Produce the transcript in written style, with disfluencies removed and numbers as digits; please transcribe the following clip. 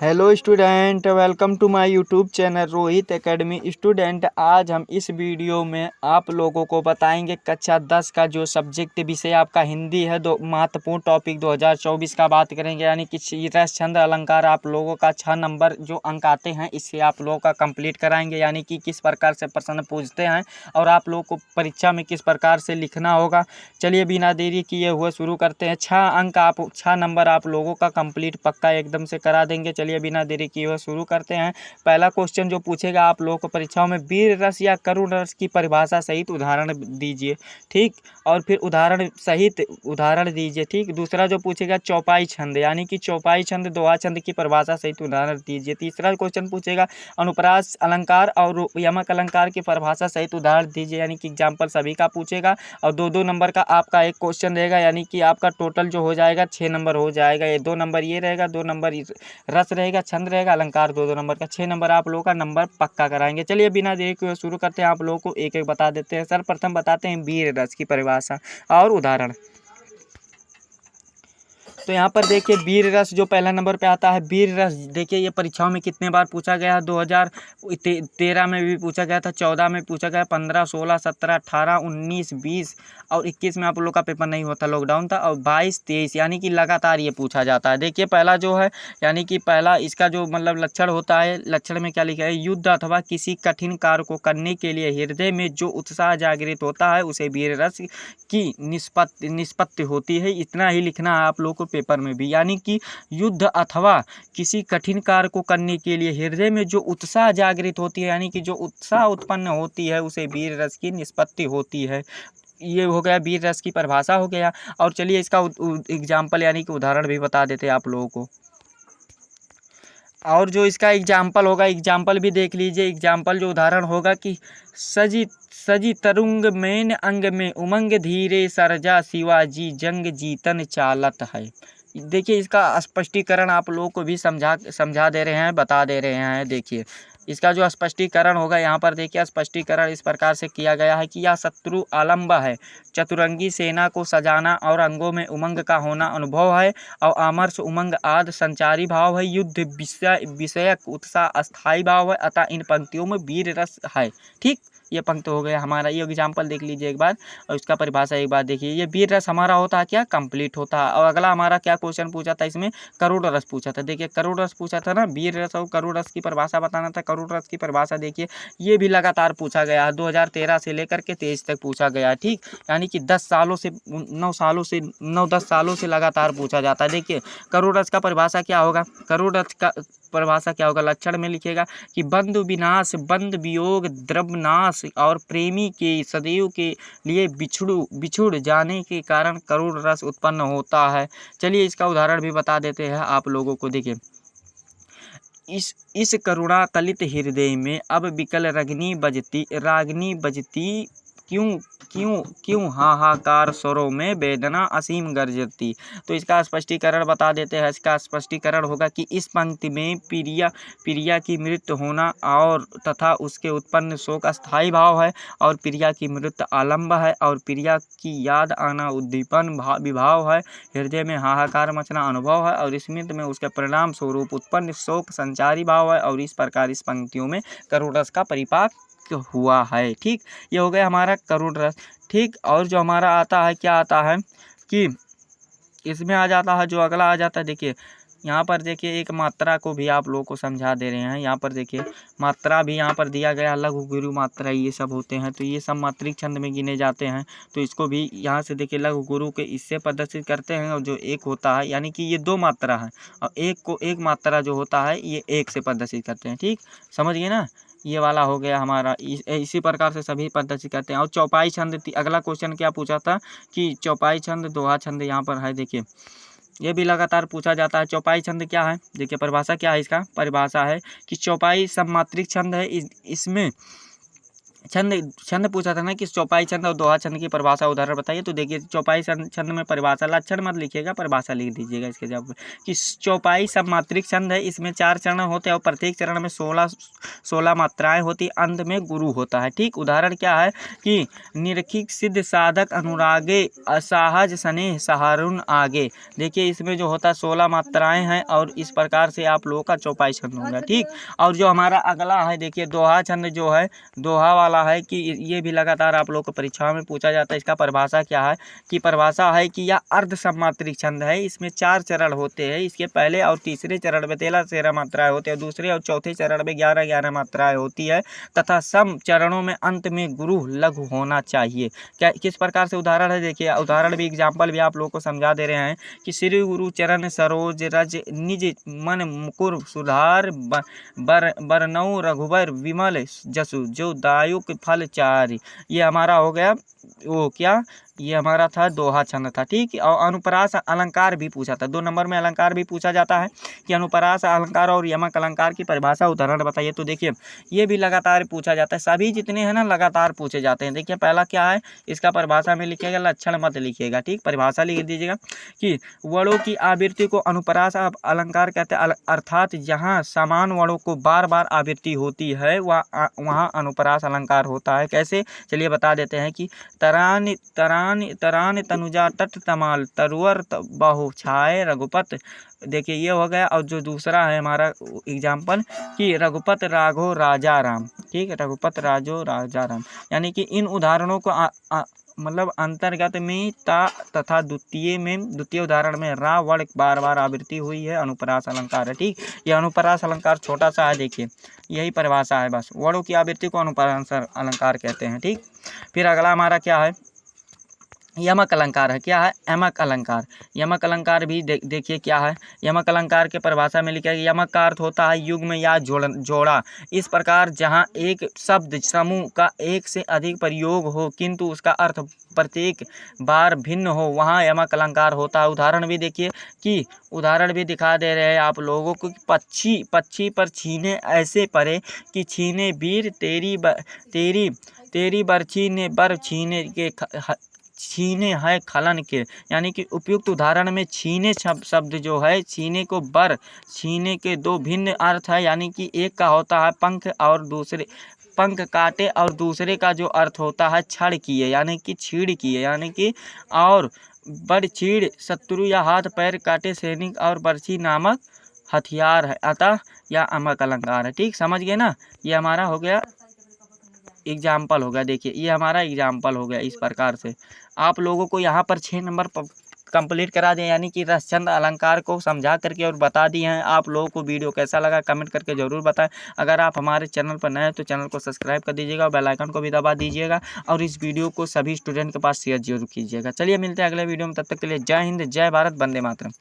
Hello student, welcome to my YouTube channel Rohit academy. Student, आज हम इस वीडियो में आप लोगों को बताएंगे कक्षा 10 का जो सब्जेक्ट विषय आपका हिंदी है, दो महत्वपूर्ण टॉपिक 2024 का बात करेंगे। यानी कि रस छंद अलंकार आप लोगों का 6 नंबर जो अंक आते हैं इससे आप लोगों का कंप्लीट कराएंगे। यानी कि किस प्रकार से प्रश्न पूछते हैं और आप लोगों को परीक्षा में किस प्रकार से लिखना होगा। चलिए बिना देरी किए हुए शुरू करते हैं। 6 नंबर आप लोगों का कंप्लीट पक्का एकदम से करा देंगे। चलिए बिना देरी किए हुए शुरू करते हैं। पहला क्वेश्चन जो पूछेगा आप लोगों को परीक्षाओं में, वीर रस या करुण रस की परिभाषा सहित उदाहरण दीजिए। ठीक, और फिर उदाहरण सहित उदाहरण दीजिए। ठीक, दूसरा जो पूछेगा चौपाई छंद, यानी कि चौपाई छंद दोहा छंद की परिभाषा सहित उदाहरण दीजिए। तीसरा क्वेश्चन पूछेगा अनुप्रास अलंकार और यमक अलंकार की परिभाषा सहित उदाहरण दीजिए। यानी कि एग्जाम्पल सभी का पूछेगा और 2-2 नंबर का आपका एक क्वेश्चन रहेगा। यानी कि आपका टोटल जो हो जाएगा 6 नंबर हो जाएगा। ये 2 नंबर ये रहेगा, 2 नंबर रस रहेगा, छंद रहेगा, अलंकार 2-2 नंबर का, 6 नंबर आप लोगों का नंबर पक्का कराएंगे। चलिए बिना देरी के शुरू करते हैं। आप लोगों को एक एक बता देते हैं। सर्वप्रथम बताते हैं वीर रस की परिभाषा और उदाहरण। तो यहाँ पर देखिए वीर रस जो पहला नंबर पे आता है, वीर रस देखिए ये परीक्षाओं में कितने बार पूछा गया है। 2013 में भी पूछा गया था, 14 में पूछा गया, 15, 16, 17, 18, 19, 20 और 21 में आप लोग का पेपर नहीं होता, लॉकडाउन था, और 22, 23 यानी कि लगातार ये पूछा जाता है। देखिए पहला जो है, यानी कि पहला इसका जो मतलब लक्षण होता है, लक्षण में क्या लिखा है, युद्ध अथवा किसी कठिन कार्य को करने के लिए हृदय में जो उत्साह जागृत होता है उसे वीर रस की निष्पत्ति होती है। इतना ही लिखना है आप लोगों को पेपर में भी। यानी कि युद्ध अथवा किसी कठिन कार्य को करने के लिए हृदय में जो उत्साह जागृत होती है, यानी कि जो उत्साह उत्पन्न होती है उसे वीर रस की निष्पत्ति होती है। ये हो गया वीर रस की परिभाषा हो गया। और चलिए इसका एग्जाम्पल यानी कि उदाहरण भी बता देते हैं आप लोगों को। और जो इसका एग्जाम्पल होगा, एग्जाम्पल भी देख लीजिए। एग्जाम्पल जो उदाहरण होगा कि सजी सजी तरंग मैन अंग में उमंग धीरे सरजा शिवाजी जंग जीतन चालत है। देखिए इसका स्पष्टीकरण आप लोगों को भी समझा दे रहे हैं, बता दे रहे हैं। देखिए इसका जो स्पष्टीकरण होगा यहाँ पर देखिए, स्पष्टीकरण इस प्रकार से किया गया है कि यह शत्रु आलम्ब है, चतुरंगी सेना को सजाना और अंगों में उमंग का होना अनुभव है, और आमर्ष उमंग आदि संचारी भाव है, युद्ध विषयक उत्साह अस्थायी भाव है, अतः इन पंक्तियों में वीर रस है। ठीक, ये पंक्ति हो गया हमारा। ये एग्जाम्पल देख लीजिए एक बार और इसका परिभाषा एक बार देखिए। ये वीर रस हमारा होता है क्या, कंप्लीट होता है। और अगला हमारा क्या क्वेश्चन पूछा था, इसमें करुण रस पूछा था। देखिए करुण रस पूछा था ना, वीर रस और करुण रस की परिभाषा बताना था। करुण रस की परिभाषा देखिए ये भी लगातार पूछा गया है, 2013 से लेकर के 23 तक पूछा गया है। ठीक, यानी कि 10 सालों से 9-10 सालों से लगातार पूछा जाता है। देखिए करुण रस का परिभाषा क्या होगा, करुण रस का परिभाषा क्या होगा, लक्षण में लिखेगा कि बंधु विनाश, बंध वियोग, द्रव्यनाश और प्रेमी के सदैव के लिए बिछुड़ जाने के कारण करुण रस उत्पन्न होता है। चलिए इसका उदाहरण भी बता देते हैं आप लोगों को। देखिए इस करुणा कलित हृदय में अब विकल रागनी बजती, क्यों क्यों क्यों हाहाकार स्वरों में वेदना असीम गर्जती। तो इसका स्पष्टीकरण बता देते हैं। इसका स्पष्टीकरण होगा कि इस पंक्ति में प्रिया की मृत्यु होना और तथा उसके उत्पन्न शोक अस्थायी भाव है, और प्रिया की मृत्यु आलम्ब है, और प्रिया की याद आना उद्दीपन विभाव है, हृदय में हाहाकार मचना अनुभव है, और स्मृति में उसके परिणाम स्वरूप उत्पन्न शोक संचारी भाव है, और इस प्रकार इस पंक्तियों में करुण रस का परिपाक हुआ है। ठीक, ये हो गया हमारा करुण रस। ठीक, और जो हमारा आता है, क्या आता है कि इसमें आ जाता है, जो अगला आ जाता है। देखिए यहाँ पर देखिए एक मात्रा को भी आप लोगों को समझा दे रहे हैं। यहाँ पर देखिए मात्रा भी यहाँ पर दिया गया, लघु गुरु मात्रा ये सब होते हैं, तो ये सब मात्रिक छंद में गिने जाते हैं। तो इसको भी यहाँ से देखिए लघु गुरु के इससे प्रदर्शित करते हैं, और जो एक होता है यानी कि ये 2 मात्रा है, और एक मात्रा जो होता है ये 1 से प्रदर्शित करते हैं। ठीक, समझ गए ना, ये वाला हो गया हमारा। इसी प्रकार से सभी प्रदर्शित करते हैं। और चौपाई छंद, अगला क्वेश्चन क्या पूछा था कि चौपाई छंद दोहा छंद यहाँ पर है। देखिए ये भी लगातार पूछा जाता है। चौपाई छंद क्या है, देखिए परिभाषा क्या है, इसका परिभाषा है कि चौपाई सममात्रिक छंद है। इसमें छंद छंद पूछा था ना कि चौपाई छंद और दोहा छंद की परिभाषा उदाहरण बताइए। तो देखिए चौपाई छंद में परिभाषा, लक्षण मत लिखिएगा, परिभाषा लिख दीजिएगा इसके जवाब कि चौपाई सममात्रिक छंद है। इसमें 4 चरण होते हैं और प्रत्येक चरण में 16 मात्राएं होती, अंत में गुरु होता है। ठीक, उदाहरण क्या है कि निरखिक सिद्ध साधक अनुरागे असहज स्नेह सहारुण आगे। देखिए इसमें जो होता है 16 मात्राएं हैं और इस प्रकार से आप लोगों का चौपाई छंद होगा। ठीक, और जो हमारा अगला है देखिए दोहा छंद जो है, दोहा वाला है कि ये भी लगातार आप लोग को परीक्षा में पूछा जाता है। इसका परिभाषा क्या है कि परिभाषा है कि यह अर्ध सममात्रिक छंद है। इसमें 4 चरण होते हैं। इसके पहले और तीसरे चरण में 13 मात्राएं होती है, दूसरे और चौथे चरण में 11 मात्राएं होती है तथा सम चरणों में अंत में गुरु लघु होना चाहिए। क्या किस प्रकार से उदाहरण है देखिए, उदाहरण भी एग्जाम्पल भी आप लोगों को समझा दे रहे हैं कि श्री गुरु चरण सरोज रज निज मन मुकुर सुधार बरनऊ रघुबर विमल जसु जो दायुक फल चारि। ये हमारा हो गया वो क्या, ये हमारा था दोहा छंद था। ठीक, और अनुप्रास अलंकार भी पूछा था। 2 नंबर में अलंकार भी पूछा जाता है कि अनुप्रास अलंकार और यमक अलंकार की परिभाषा उदाहरण बताइए। तो देखिए ये भी लगातार पूछा जाता है, सभी जितने हैं ना लगातार पूछे जाते हैं। देखिए पहला क्या है, इसका परिभाषा में लिखिएगा, लक्षण मत लिखिएगा। ठीक, परिभाषा लिख दीजिएगा कि वर्णों की आवृत्ति को अनुप्रास अलंकार कहते हैं, अर्थात जहाँ समान वर्णों को बार बार आवृत्ति होती है वहाँ अनुप्रास अलंकार होता है। कैसे, चलिए बता देते हैं कि तरान तरान तरान तनुजा तट तमाल तरुवर बाहु छाए रघुपत। देखिए ये हो गया। और जो दूसरा है हमारा एग्जाम्पल कि रघुपत राघो राजा राम। ठीक है, रघुपत राजो राजा राम, यानी कि इन उदाहरणों को मतलब अंतर्गत में ता तथा द्वितीय उदाहरण में रा वर्ण बार बार आवृत्ति हुई है, अनुप्रास अलंकार है। ठीक, यह अनुप्रास अलंकार छोटा सा है, देखिए यही परिभाषा है बस, वर्णों की आवृत्ति को अनुप्रास अलंकार कहते हैं। ठीक, फिर अगला हमारा क्या है, यमक अलंकार है। क्या है, यमक अलंकार। यमक अलंकार भी देखिए क्या है, यमक अलंकार के परिभाषा में लिखा है यमक का अर्थ होता है युग्म या जोड़ा। इस प्रकार जहाँ एक शब्द समूह का एक से अधिक प्रयोग हो किंतु उसका अर्थ प्रत्येक बार भिन्न हो वहाँ यमक अलंकार होता है। उदाहरण भी देखिए कि उदाहरण भी दिखा दे रहे हैं आप लोगों को, पक्षी पर छीने ऐसे परे कि छीने वीर तेरी बरछी ने बर छीने है खलन के। यानी कि उपयुक्त उदाहरण में छीने शब्द जो है, छीने को बर छीने के 2 भिन्न अर्थ है। यानी कि एक का होता है पंख और दूसरे पंख काटे और दूसरे का जो अर्थ होता है छड़ किए, यानी कि छीड़ किए, यानी कि और बड़ छीड़ शत्रु या हाथ पैर काटे सैनिक और बरछी नामक हथियार है, अतः यह यमक अलंकार है। ठीक, समझ गए ना, ये हमारा हो गया एग्जाम्पल हो गया। देखिए ये हमारा एग्जाम्पल हो गया। इस प्रकार से आप लोगों को यहाँ पर 6 नंबर कंप्लीट करा दें, यानी कि रसचंद अलंकार को समझा करके और बता दिए हैं। आप लोगों को वीडियो कैसा लगा कमेंट करके ज़रूर बताएं। अगर आप हमारे चैनल पर नए हैं तो चैनल को सब्सक्राइब कर दीजिएगा और बेल आइकन को भी दबा दीजिएगा और इस वीडियो को सभी स्टूडेंट के पास शेयर जरूर कीजिएगा। चलिए मिलते हैं अगले वीडियो में, तब तक के लिए जय हिंद, जय भारत, वंदे मातरम।